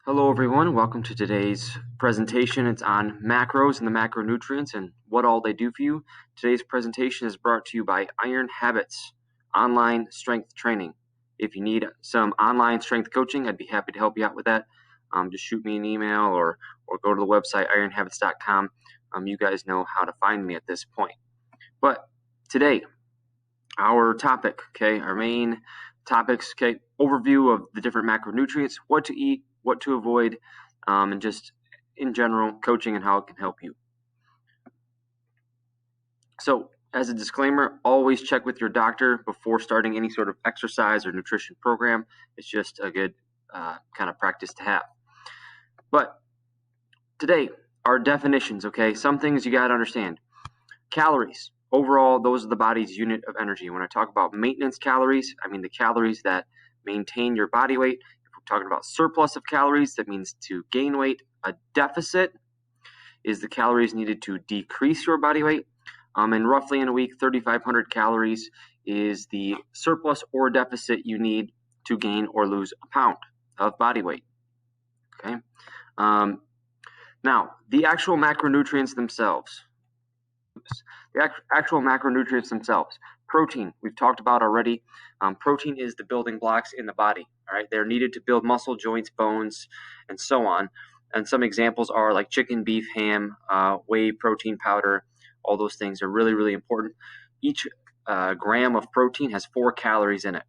Hello everyone, welcome to today's presentation. It's on macros and the macronutrients and what all they do for you. Today's presentation is brought to you by Iron Habits Online Strength Training. If you need some online strength coaching, I'd be happy to help you out with that. Just shoot me an email or go to the website ironhabits.com. You guys know how to find me at this point. But today, our topic, our main topics, overview of the different macronutrients, what to eat, what to avoid, and just in general, coaching and how it can help you. So, as a disclaimer, always check with your doctor before starting any sort of exercise or nutrition program. It's just a good kind of practice to have. But today, our definitions, some things you got to understand. Calories. Overall, those are the body's unit of energy. When I talk about maintenance calories, I mean the calories that maintain your body weight. If we're talking about surplus of calories, that means to gain weight. A deficit is the calories needed to decrease your body weight. And roughly in a week, 3,500 calories is the surplus or deficit you need to gain or lose a pound of body weight. Okay. Now, the actual macronutrients themselves. Protein, we've talked about already. Protein is the building blocks in the body. All right, they're needed to build muscle, joints, bones, and so on. And some examples are like chicken, beef, ham, whey protein powder. All those things are really, really important. Each gram of protein has 4 calories in it.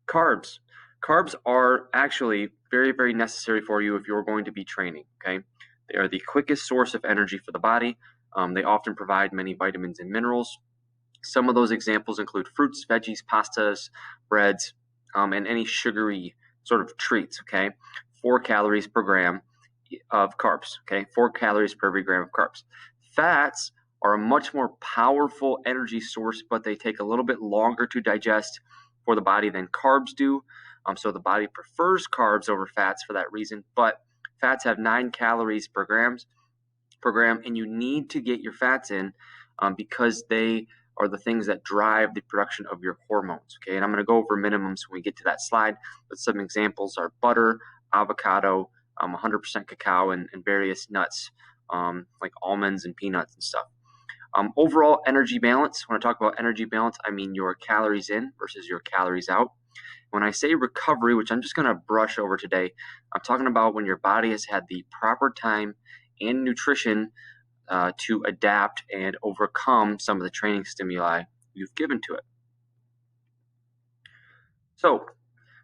Carbs are actually very, very necessary for you if you're going to be training. Okay, they are the quickest source of energy for the body. They often provide many vitamins and minerals. Some of those examples include fruits, veggies, pastas, breads, and any sugary sort of treats. 4 calories per gram of carbs. 4 calories per every gram of carbs. Fats are a much more powerful energy source, but they take a little bit longer to digest for the body than carbs do. So the body prefers carbs over fats for that reason. But fats have 9 calories per gram, and you need to get your fats in because they are the things that drive the production of your hormones. And I'm going to go over minimums when we get to that slide, but some examples are butter, avocado, 100% cacao, and various nuts like almonds and peanuts and stuff. Overall energy balance, when I talk about energy balance, I mean your calories in versus your calories out. When I say recovery, which I'm just going to brush over today, I'm talking about when your body has had the proper time and nutrition to adapt and overcome some of the training stimuli you've given to it. So,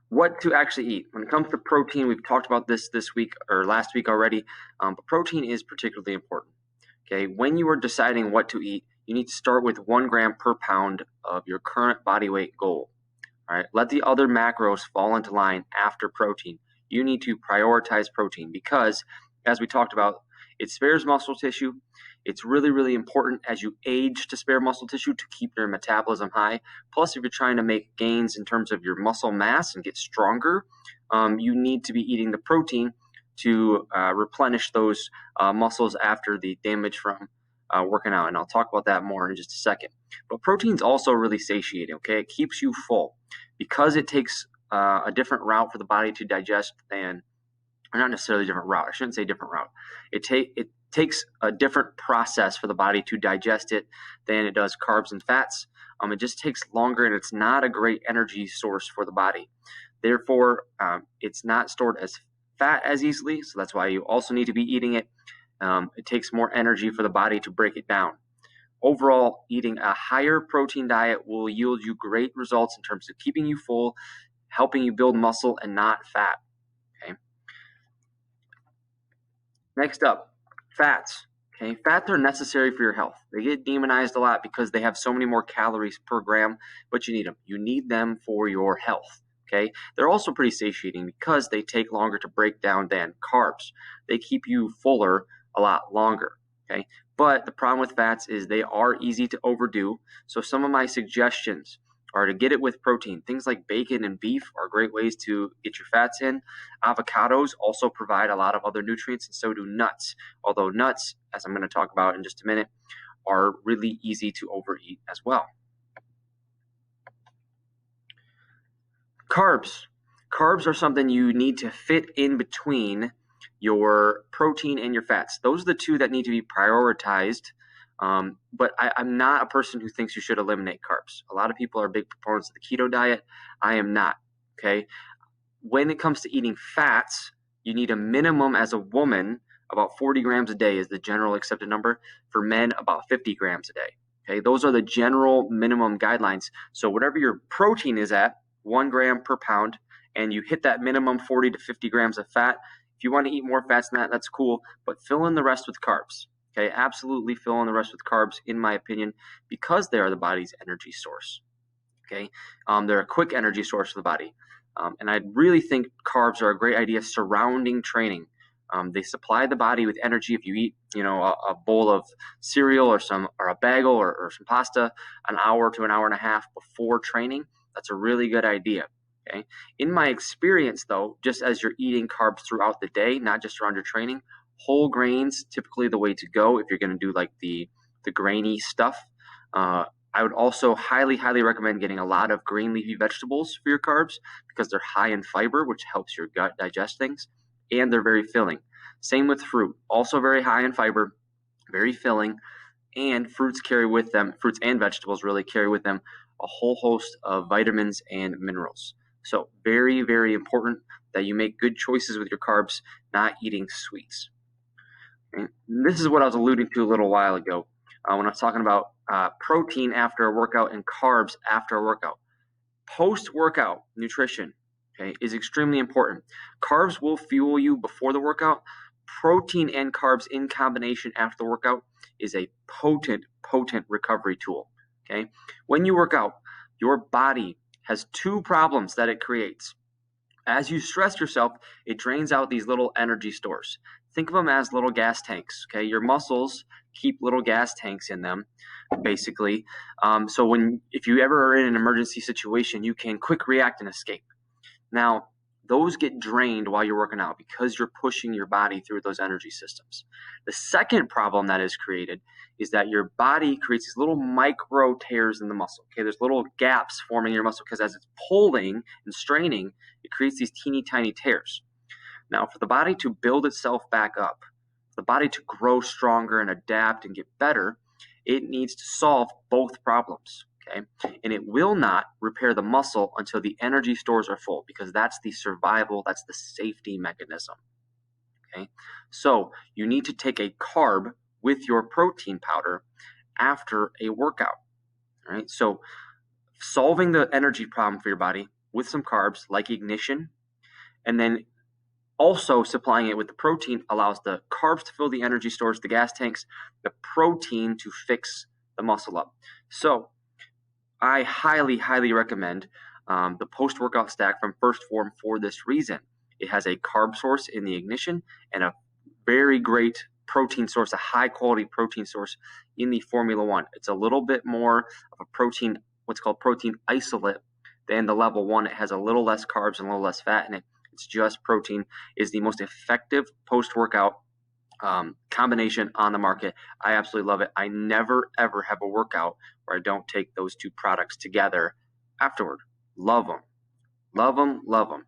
what to actually eat. When it comes to protein, we've talked about this week or last week already, but protein is particularly important. When you are deciding what to eat, you need to start with 1 gram per pound of your current body weight goal. All right, let the other macros fall into line after protein. You need to prioritize protein because, as we talked about, it spares muscle tissue. It's really, really important as you age to spare muscle tissue to keep your metabolism high. Plus, if you're trying to make gains in terms of your muscle mass and get stronger, you need to be eating the protein to replenish those muscles after the damage from working out. And I'll talk about that more in just a second. But protein's also really satiating, It keeps you full because it takes a different route for the body to digest than, or not necessarily a different route. I shouldn't say different route. It takes a different process for the body to digest it than it does carbs and fats. It just takes longer, and it's not a great energy source for the body. Therefore, it's not stored as fat as easily, so that's why you also need to be eating it. It takes more energy for the body to break it down. Overall, eating a higher protein diet will yield you great results in terms of keeping you full, helping you build muscle and not fat. Next up, fats. Fats are necessary for your health. They get demonized a lot because they have so many more calories per gram, but you need them. You need them for your health. They're also pretty satiating because they take longer to break down than carbs. They keep you fuller a lot longer. But the problem with fats is they are easy to overdo. So some of my suggestions are to get it with protein. Things like bacon and beef are great ways to get your fats in. Avocados also provide a lot of other nutrients, and so do nuts. Although nuts, as I'm going to talk about in just a minute, are really easy to overeat as well. Carbs. Carbs are something you need to fit in between your protein and your fats. Those are the two that need to be prioritized. But I'm not a person who thinks you should eliminate carbs. A lot of people are big proponents of the keto diet. I am not. Okay. When it comes to eating fats, you need a minimum as a woman, about 40 grams a day is the general accepted number. For men, about 50 grams a day. Okay, those are the general minimum guidelines. So whatever your protein is at, 1 gram per pound, and you hit that minimum 40 to 50 grams of fat. If you want to eat more fats than that, that's cool, but fill in the rest with carbs. Okay, absolutely fill in the rest with carbs, in my opinion, because they are the body's energy source. Okay, they're a quick energy source for the body. And I really think carbs are a great idea surrounding training. They supply the body with energy. If you eat, a bowl of cereal or a bagel or some pasta an hour to an hour and a half before training, that's a really good idea. Okay. In my experience, though, just as you're eating carbs throughout the day, not just around your training, whole grains typically the way to go if you're going to do like the grainy stuff. I would also highly, highly recommend getting a lot of green leafy vegetables for your carbs because they're high in fiber, which helps your gut digest things, and they're very filling. Same with fruit, also very high in fiber, very filling, and fruits and vegetables really carry with them a whole host of vitamins and minerals. So very, very important that you make good choices with your carbs, not eating sweets. And this is what I was alluding to a little while ago when I was talking about protein after a workout and carbs after a workout. Post-workout nutrition, okay, is extremely important. Carbs will fuel you before the workout. Protein and carbs in combination after the workout is a potent recovery tool. Okay, when you work out, your body has two problems that it creates. As you stress yourself, it drains out these little energy stores. Think of them as little gas tanks. Okay, your muscles keep little gas tanks in them, basically. So if you ever are in an emergency situation, you can quick react and escape. Now, those get drained while you're working out because you're pushing your body through those energy systems. The second problem that is created is that your body creates these little micro tears in the muscle. Okay, there's little gaps forming in your muscle because as it's pulling and straining, it creates these teeny tiny tears. Now, for the body to build itself back up, for the body to grow stronger and adapt and get better, it needs to solve both problems. Okay, and it will not repair the muscle until the energy stores are full because that's the survival, that's the safety mechanism. Okay, so you need to take a carb with your protein powder after a workout. All right, so solving the energy problem for your body with some carbs like ignition, and then also supplying it with the protein allows the carbs to fill the energy stores, the gas tanks, the protein to fix the muscle up. So I highly, highly recommend the post-workout stack from First Form for this reason. It has a carb source in the ignition and a very great protein source, a high-quality protein source in the Formula 1. It's a little bit more of a protein, what's called protein isolate than the level 1. It has a little less carbs and a little less fat in it. It's just protein. Is the most effective post-workout combination on the market. I absolutely love it. I never, ever have a workout where I don't take those two products together afterward. Love them. Love them, love them.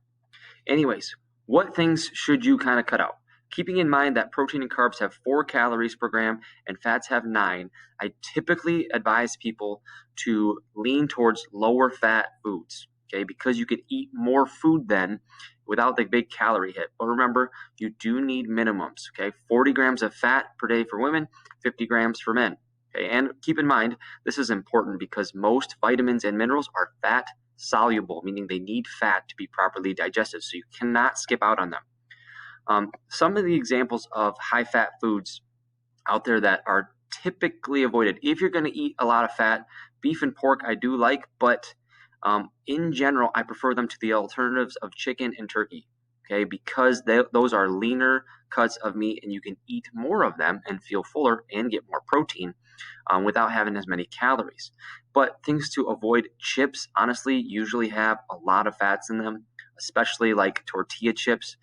Anyways, what things should you kind of cut out? Keeping in mind that protein and carbs have 4 calories per gram and fats have 9, I typically advise people to lean towards lower fat foods, okay, because you can eat more food then without the big calorie hit. But remember, you do need minimums, okay? 40 grams of fat per day for women, 50 grams for men, okay? And keep in mind, this is important because most vitamins and minerals are fat soluble, meaning they need fat to be properly digested, so you cannot skip out on them. Some of the examples of high-fat foods out there that are typically avoided, if you're going to eat a lot of fat, beef and pork I do like, but in general, I prefer them to the alternatives of chicken and turkey, okay, because those are leaner cuts of meat and you can eat more of them and feel fuller and get more protein without having as many calories. But things to avoid, chips, honestly, usually have a lot of fats in them, especially like tortilla chips.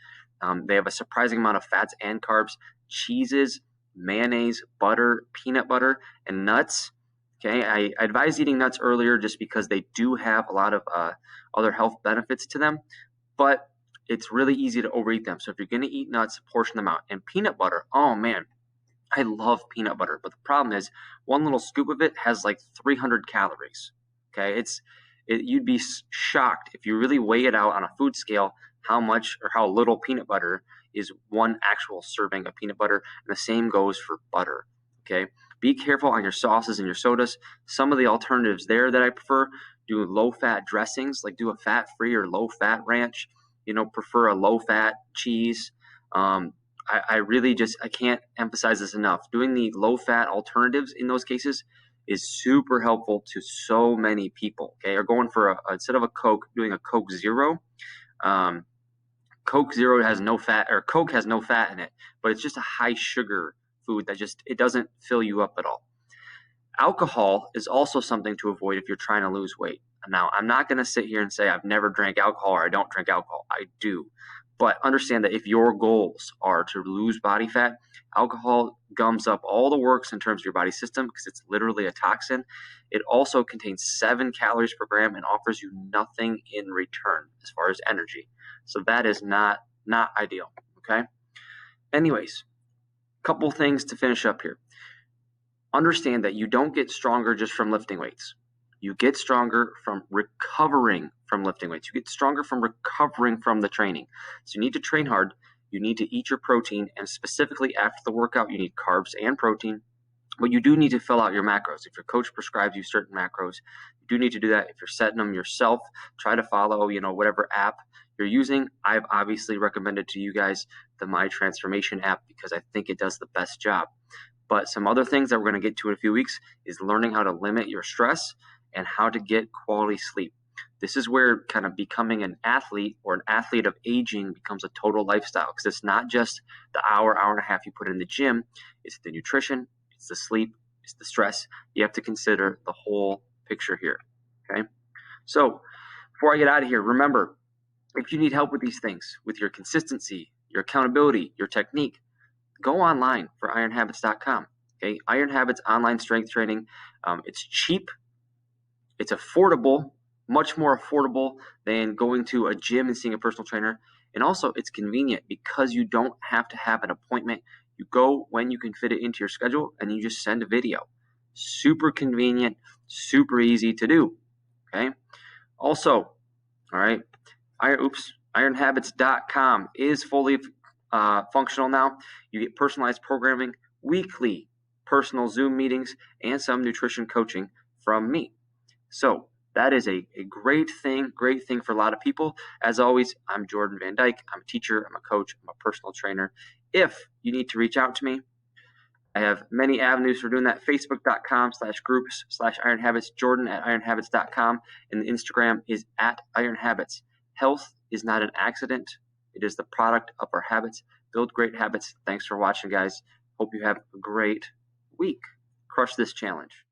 They have a surprising amount of fats and carbs. Cheeses, mayonnaise, butter, peanut butter, and nuts. Okay, I advise eating nuts earlier just because they do have a lot of other health benefits to them. But it's really easy to overeat them. So if you're going to eat nuts, portion them out. And peanut butter, oh man, I love peanut butter, but the problem is one little scoop of it has like 300 calories. Okay, you'd be shocked if you really weigh it out on a food scale how much or how little peanut butter is one actual serving of peanut butter, and the same goes for butter. Okay, be careful on your sauces and your sodas. Some of the alternatives there that I prefer: do low-fat dressings, like do a fat-free or low-fat ranch. Prefer a low-fat cheese. I really I can't emphasize this enough. Doing the low-fat alternatives in those cases is super helpful to so many people. Okay, or going for instead of a Coke, doing a Coke Zero. Coke Zero has no fat, or Coke has no fat in it, but it's just a high sugar food that it doesn't fill you up at all. Alcohol is also something to avoid if you're trying to lose weight. Now, I'm not going to sit here and say I've never drank alcohol or I don't drink alcohol. I do. But understand that if your goals are to lose body fat, alcohol gums up all the works in terms of your body system because it's literally a toxin. It also contains 7 calories per gram and offers you nothing in return as far as energy. So that is not ideal, okay? Anyways, couple things to finish up here. Understand that you don't get stronger just from lifting weights. You get stronger from recovering from lifting weights. You get stronger from recovering from the training. So you need to train hard. You need to eat your protein, and specifically after the workout, you need carbs and protein. But you do need to fill out your macros. If your coach prescribes you certain macros, you do need to do that. If you're setting them yourself, try to follow, whatever app you're using. I've obviously recommended to you guys the My Transphormation app because I think it does the best job. But some other things that we're going to get to in a few weeks is learning how to limit your stress and how to get quality sleep. This is where kind of becoming an athlete or an athlete of aging becomes a total lifestyle, because it's not just the hour and a half you put in the gym. It's the nutrition, it's the sleep, it's the stress. You have to consider the whole picture here, okay? So before I get out of here, remember, if you need help with these things, with your consistency, your accountability, your technique, go online for ironhabits.com. Okay, Iron Habits online strength training. It's cheap, it's affordable, much more affordable than going to a gym and seeing a personal trainer. And also, it's convenient because you don't have to have an appointment. You go when you can fit it into your schedule, and you just send a video. Super convenient, super easy to do. Okay. Also, all right, ironhabits.com is fully functional now. You get personalized programming, weekly personal Zoom meetings, and some nutrition coaching from me. So that is a great thing for a lot of people. As always, I'm Jordan Van Dyke. I'm a teacher, I'm a coach, I'm a personal trainer. If you need to reach out to me, I have many avenues for doing that. Facebook.com/groups/ironhabits, Jordan at ironhabits.com, and the Instagram is at ironhabits. Health is not an accident. It is the product of our habits. Build great habits. Thanks for watching, guys. Hope you have a great week. Crush this challenge.